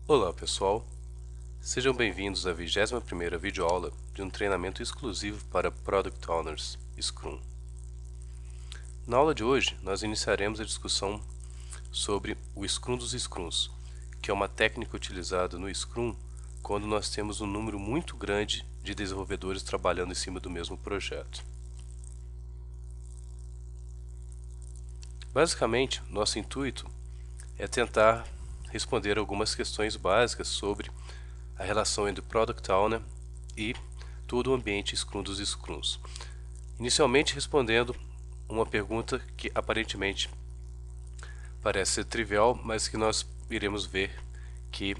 Olá pessoal, sejam bem-vindos à 21ª videoaula de um treinamento exclusivo para Product Owners Scrum. Na aula de hoje, nós iniciaremos a discussão sobre o Scrum dos Scrums, que é uma técnica utilizada no Scrum quando nós temos um número muito grande de desenvolvedores trabalhando em cima do mesmo projeto. Basicamente, nosso intuito é tentar responder algumas questões básicas sobre a relação entre Product Owner e todo o ambiente Scrum dos Scrums. Inicialmente respondendo uma pergunta que aparentemente parece ser trivial, mas que nós iremos ver que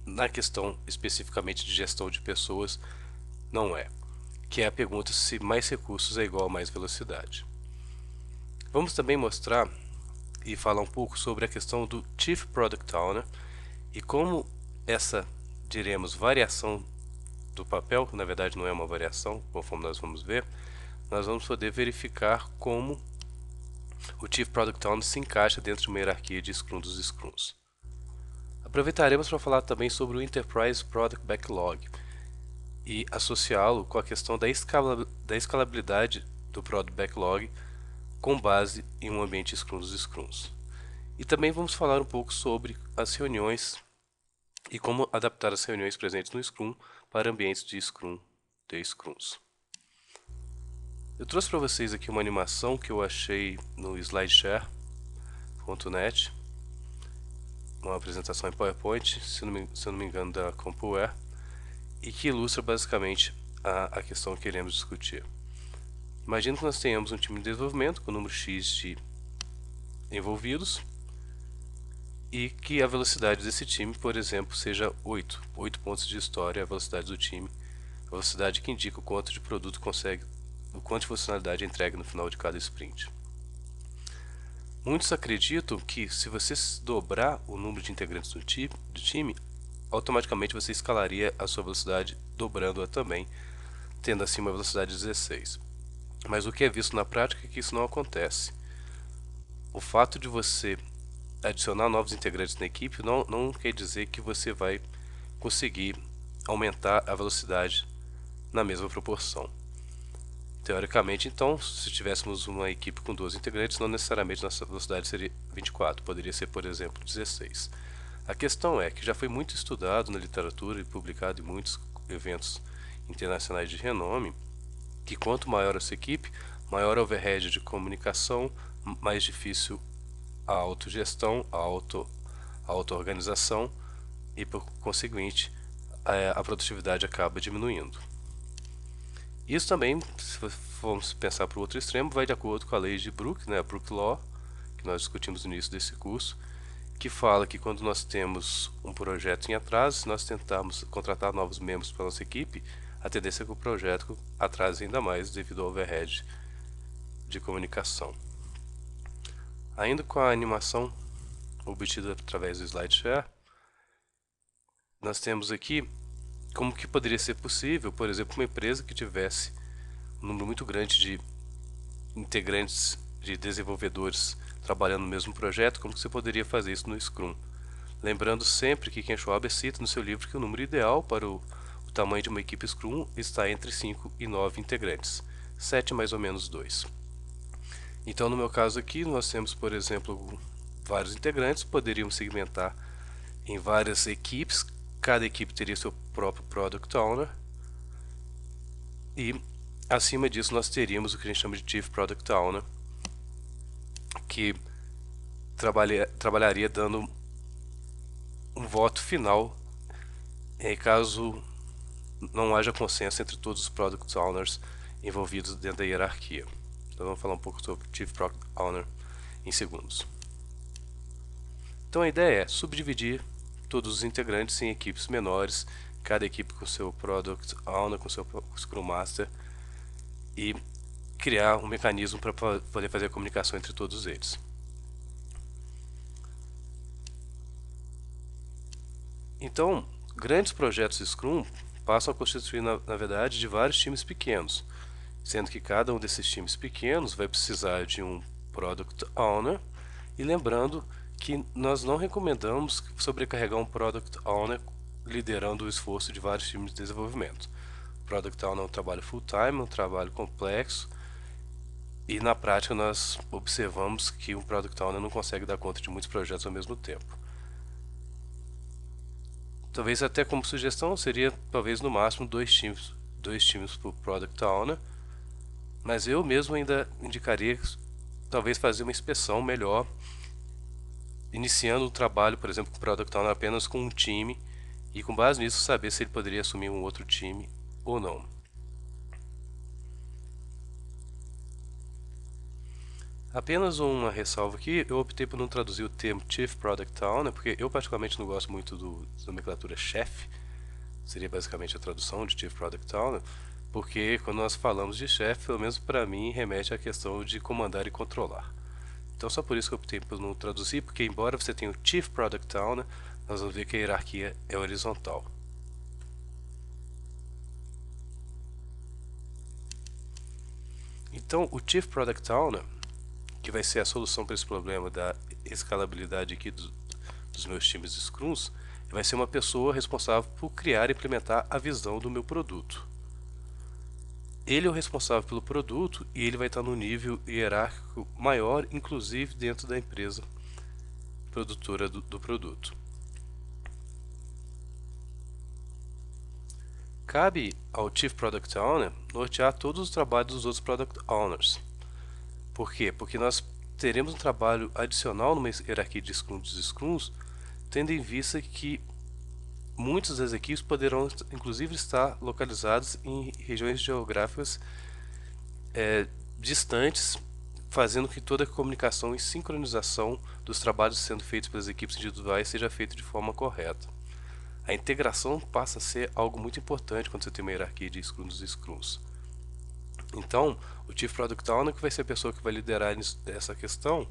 na questão especificamente de gestão de pessoas não é, que é a pergunta se mais recursos é igual a mais velocidade. Vamos também mostrar e falar um pouco sobre a questão do Chief Product Owner e como essa, diremos, variação do papel, que na verdade não é uma variação, conforme nós vamos ver, nós vamos poder verificar como o Chief Product Owner se encaixa dentro de uma hierarquia de Scrum dos Scrums. Aproveitaremos para falar também sobre o Enterprise Product Backlog e associá-lo com a questão da escalabilidade do Product Backlog com base em um ambiente Scrum dos Scrums. E também vamos falar um pouco sobre as reuniões e como adaptar as reuniões presentes no Scrum para ambientes de Scrum de Scrums. Eu trouxe para vocês aqui uma animação que eu achei no slideshare.net, uma apresentação em PowerPoint, se eu não me engano da Compoware, e que ilustra basicamente a questão que queremos discutir. Imagina que nós tenhamos um time de desenvolvimento com número X de envolvidos e que a velocidade desse time, por exemplo, seja 8 pontos de história, a velocidade do time, a velocidade que indica o quanto de produto consegue, o quanto de funcionalidade é entregue no final de cada sprint. Muitos acreditam que se você dobrar o número de integrantes do time, automaticamente você escalaria a sua velocidade dobrando-a também, tendo assim uma velocidade de 16. Mas o que é visto na prática é que isso não acontece. O fato de você adicionar novos integrantes na equipe não quer dizer que você vai conseguir aumentar a velocidade na mesma proporção. Teoricamente, então, se tivéssemos uma equipe com 12 integrantes, não necessariamente nossa velocidade seria 24, poderia ser, por exemplo, 16. A questão é que já foi muito estudado na literatura e publicado em muitos eventos internacionais de renome, que quanto maior a sua equipe, maior a overhead de comunicação, mais difícil a autogestão, a auto-organização e, por conseguinte, a produtividade acaba diminuindo. Isso também, se formos pensar para o outro extremo, vai de acordo com a lei de Brooke, a Brooke Law, que nós discutimos no início desse curso, que fala que quando nós temos um projeto em atraso, se nós tentarmos contratar novos membros para a nossa equipe, a tendência é que o projeto atrase ainda mais devido ao overhead de comunicação. Ainda com a animação obtida através do SlideShare, nós temos aqui como que poderia ser possível, por exemplo, uma empresa que tivesse um número muito grande de integrantes, de desenvolvedores trabalhando no mesmo projeto, como que você poderia fazer isso no Scrum. Lembrando sempre que Ken Schwaber cita no seu livro que o número ideal para o tamanho de uma equipe Scrum está entre 5 e 9 integrantes, 7 mais ou menos 2. Então, no meu caso aqui, nós temos, por exemplo, vários integrantes, poderíamos segmentar em várias equipes, cada equipe teria seu próprio Product Owner, e acima disso nós teríamos o que a gente chama de Chief Product Owner, que trabalharia dando um voto final caso não haja consenso entre todos os Product Owners envolvidos dentro da hierarquia. Então vamos falar um pouco sobre Chief Product Owner em segundos. Então a ideia é subdividir todos os integrantes em equipes menores, cada equipe com seu Product Owner, com seu Scrum Master, e criar um mecanismo para poder fazer a comunicação entre todos eles. Então, grandes projetos Scrum passam a constituir, na verdade, de vários times pequenos, sendo que cada um desses times pequenos vai precisar de um Product Owner, e lembrando que nós não recomendamos sobrecarregar um Product Owner liderando o esforço de vários times de desenvolvimento. Product Owner é um trabalho full-time, um trabalho complexo, e na prática nós observamos que um Product Owner não consegue dar conta de muitos projetos ao mesmo tempo. Talvez até como sugestão seria talvez no máximo dois times por Product Owner, mas eu mesmo ainda indicaria talvez fazer uma inspeção melhor, iniciando o trabalho, por exemplo, com o Product Owner apenas com um time, e com base nisso saber se ele poderia assumir um outro time ou não. Apenas uma ressalva aqui, eu optei por não traduzir o termo Chief Product Owner, porque eu particularmente não gosto muito da nomenclatura chefe, seria basicamente a tradução de Chief Product Owner, porque quando nós falamos de chefe, pelo menos para mim, remete à questão de comandar e controlar. Então só por isso que eu optei por não traduzir, porque embora você tenha o Chief Product Owner, nós vamos ver que a hierarquia é horizontal. Então o Chief Product Owner, que vai ser a solução para esse problema da escalabilidade aqui dos meus times de Scrums, vai ser uma pessoa responsável por criar e implementar a visão do meu produto. Ele é o responsável pelo produto e ele vai estar no nível hierárquico maior, inclusive dentro da empresa produtora do produto. Cabe ao Chief Product Owner nortear todos os trabalhos dos outros Product Owners. Por quê? Porque nós teremos um trabalho adicional numa hierarquia de Scrums dos Scrums, tendo em vista que muitas das equipes poderão inclusive estar localizadas em regiões geográficas distantes, fazendo que toda a comunicação e sincronização dos trabalhos sendo feitos pelas equipes individuais seja feita de forma correta. A integração passa a ser algo muito importante quando você tem uma hierarquia de Scrums e Scrums. Então, o Chief Product Owner que vai ser a pessoa que vai liderar essa questão,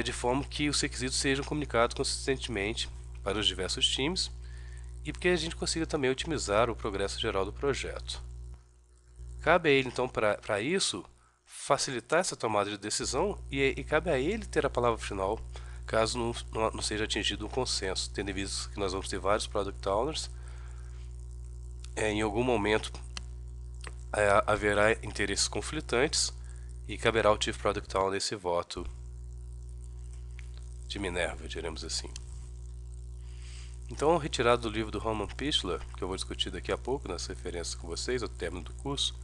de forma que os requisitos sejam comunicados consistentemente para os diversos times e porque a gente consiga também otimizar o progresso geral do projeto. Cabe a ele, então, para isso, facilitar essa tomada de decisão e cabe a ele ter a palavra final, caso não seja atingido um consenso, tendo em vista que nós vamos ter vários Product Owners. Em algum momento haverá interesses conflitantes e caberá ao Chief Product Owner esse voto de Minerva, diremos assim. Então, retirado do livro do Roman Pichler, que eu vou discutir daqui a pouco nas referências com vocês ao término do curso,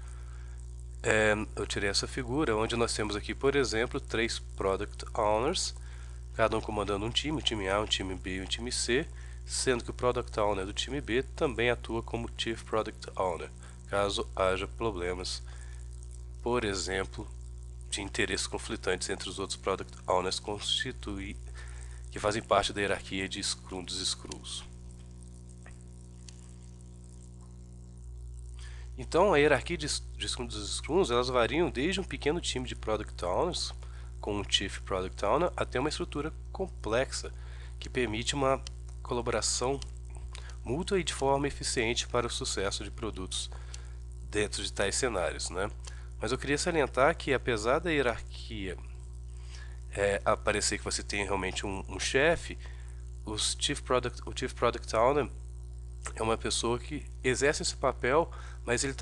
eu tirei essa figura, onde nós temos aqui, por exemplo, 3 Product Owners, cada um comandando um time A, um time B e um time C, sendo que o Product Owner do time B também atua como Chief Product Owner, caso haja problemas, por exemplo, de interesses conflitantes entre os outros Product Owners que fazem parte da hierarquia de Scrum dos Scrums. Então, a hierarquia de Scrum dos Scrums, elas variam desde um pequeno time de Product Owners, com um Chief Product Owner, até uma estrutura complexa, que permite uma colaboração mútua e de forma eficiente para o sucesso de produtos dentro de tais cenários, né? Mas eu queria salientar que, apesar da hierarquia aparecer que você tem realmente um chefe, o Chief Product Owner é uma pessoa que exerce esse papel, mas ele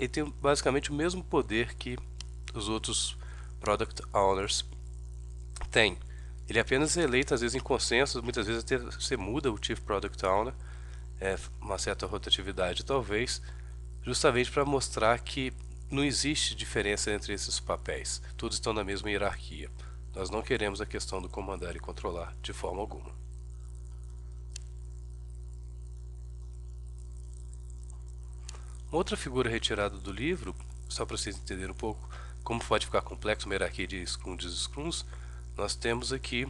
tem basicamente o mesmo poder que os outros Product Owners têm. Ele é apenas eleito, às vezes em consenso, muitas vezes até você muda o Chief Product Owner, uma certa rotatividade talvez, justamente para mostrar que não existe diferença entre esses papéis, todos estão na mesma hierarquia. Nós não queremos a questão do comandar e controlar de forma alguma. Uma outra figura retirada do livro, só para vocês entenderem um pouco como pode ficar complexo uma hierarquia de Scrums e Scrums, nós temos aqui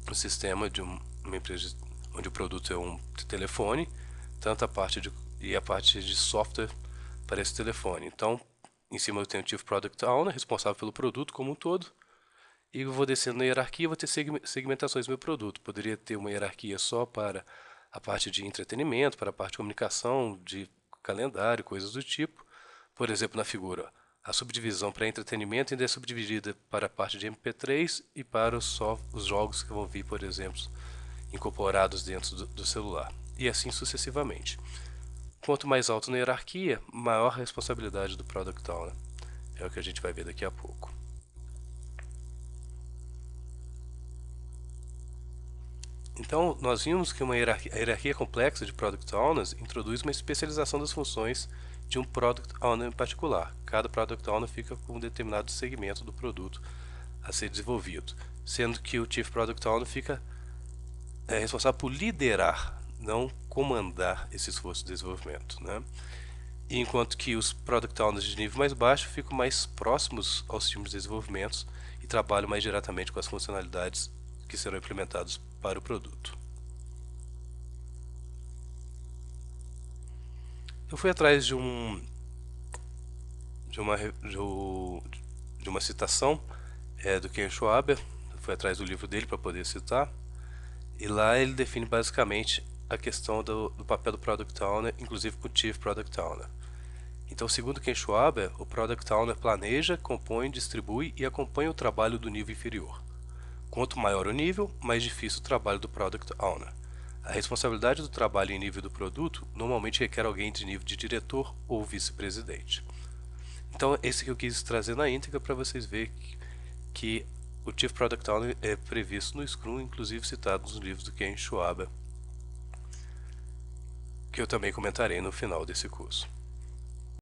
um sistema de uma empresa onde o produto é um telefone, tanto a parte de software para esse telefone. Então, em cima eu tenho o Chief Product Owner, responsável pelo produto como um todo, e eu vou descendo na hierarquia e vou ter segmentações do meu produto. Poderia ter uma hierarquia só para a parte de entretenimento, para a parte de comunicação, de calendário, coisas do tipo. Por exemplo, na figura, A subdivisão para entretenimento ainda é subdividida para a parte de MP3 e para os jogos que vão vir, por exemplo, incorporados dentro do celular, e assim sucessivamente. Quanto mais alto na hierarquia, maior a responsabilidade do Product Owner. É o que a gente vai ver daqui a pouco. Então, nós vimos que a hierarquia complexa de Product Owners introduz uma especialização das funções de um Product Owner em particular. Cada Product Owner fica com um determinado segmento do produto a ser desenvolvido, sendo que o Chief Product Owner fica responsável por liderar, não comandar esse esforço de desenvolvimento, né? E enquanto que os Product Owners de nível mais baixo ficam mais próximos aos times de desenvolvimento e trabalham mais diretamente com as funcionalidades que serão implementadas para o produto. Eu fui atrás de uma citação do Ken Schwaber, fui atrás do livro dele para poder citar, e lá ele define basicamente a questão do papel do Product Owner, inclusive com o Chief Product Owner. Então, segundo Ken Schwaber, o Product Owner planeja, compõe, distribui e acompanha o trabalho do nível inferior. Quanto maior o nível, mais difícil o trabalho do Product Owner. A responsabilidade do trabalho em nível do produto normalmente requer alguém de nível de diretor ou vice-presidente. Então, esse que eu quis trazer na íntegra para vocês verem que o Chief Product Owner é previsto no Scrum, inclusive citado nos livros do Ken Schwaber, que eu também comentarei no final desse curso.